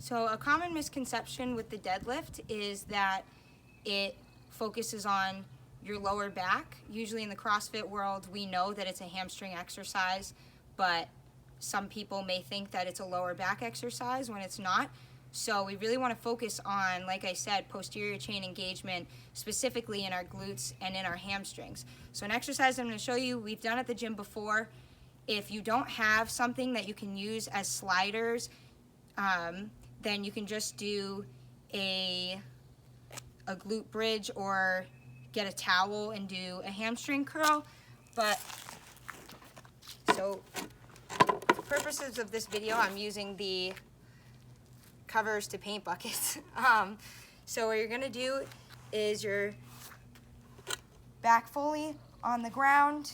So a common misconception with the deadlift is that it focuses on your lower back. Usually in the CrossFit world, we know that it's a hamstring exercise, but some people may think that it's a lower back exercise when it's not. So we really want to focus on, like I said, posterior chain engagement, specifically in our glutes and in our hamstrings. So an exercise I'm going to show you, we've done at the gym before. If you don't have something that you can use as sliders, then you can just do a glute bridge or get a towel and do a hamstring curl. But so for purposes of this video, I'm using the covers to paint buckets. So what you're gonna do is your back fully on the ground,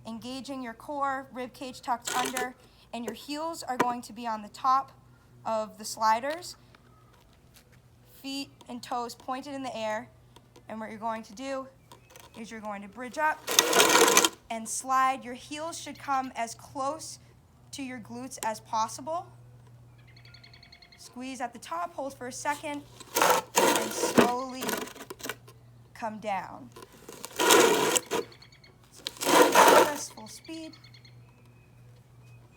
engaging your core, rib cage tucked under, and your heels are going to be on the top of the sliders, feet and toes pointed in the air. And what you're going to do is you're going to bridge up and slide. Your heels should come as close to your glutes as possible. Squeeze at the top, hold for a second, and slowly come down. Full speed.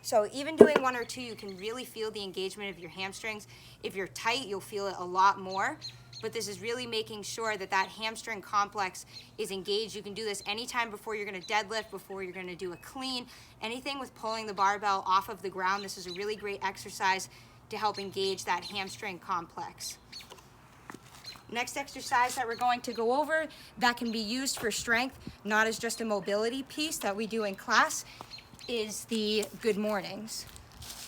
So even doing one or two, you can really feel the engagement of your hamstrings. If you're tight, you'll feel it a lot more. But this is really making sure that that hamstring complex is engaged. You can do this anytime before you're going to deadlift, before you're going to do a clean, anything with pulling the barbell off of the ground. This is a really great exercise to help engage that hamstring complex. Next exercise that we're going to go over that can be used for strength, not as just a mobility piece that we do in class, is the good mornings.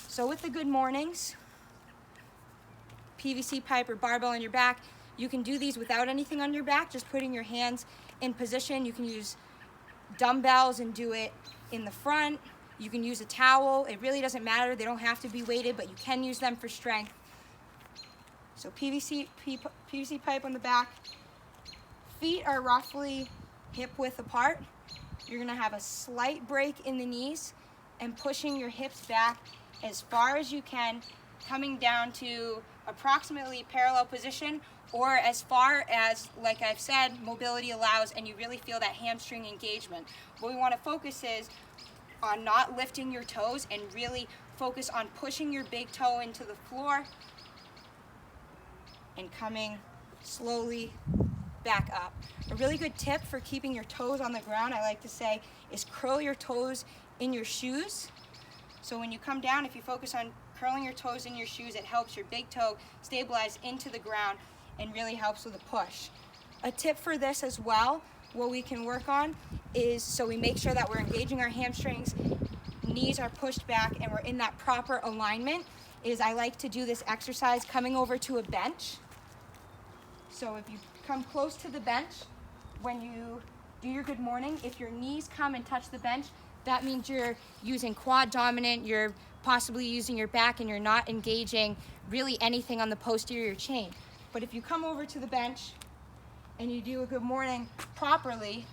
So with the good mornings, PVC pipe or barbell on your back, you can do these without anything on your back, just putting your hands in position. You can use dumbbells and do it in the front. You can use a towel. It really doesn't matter. They don't have to be weighted, but you can use them for strength. So PVC pipe on the back. Feet are roughly hip width apart. You're gonna have a slight break in the knees and pushing your hips back as far as you can, coming down to approximately parallel position, or as far as, like I've said, mobility allows, and you really feel that hamstring engagement. What we wanna focus is on not lifting your toes and really focus on pushing your big toe into the floor and coming slowly back up. A really good tip for keeping your toes on the ground, I like to say, is curl your toes in your shoes. So when you come down, if you focus on curling your toes in your shoes, it helps your big toe stabilize into the ground and really helps with a push. A tip for this as well, what we can work on is, so we make sure that we're engaging our hamstrings, knees are pushed back, and we're in that proper alignment, is I like to do this exercise coming over to a bench. So if you come close to the bench, when you do your good morning, if your knees come and touch the bench, that means you're using quad dominant, you're possibly using your back, and you're not engaging really anything on the posterior chain. But if you come over to the bench and you do a good morning properly,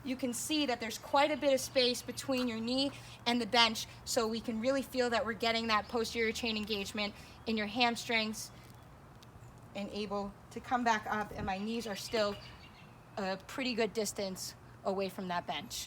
you can see that there's quite a bit of space between your knee and the bench, so we can really feel that we're getting that posterior chain engagement in your hamstrings and able to come back up, and my knees are still a pretty good distance away from that bench.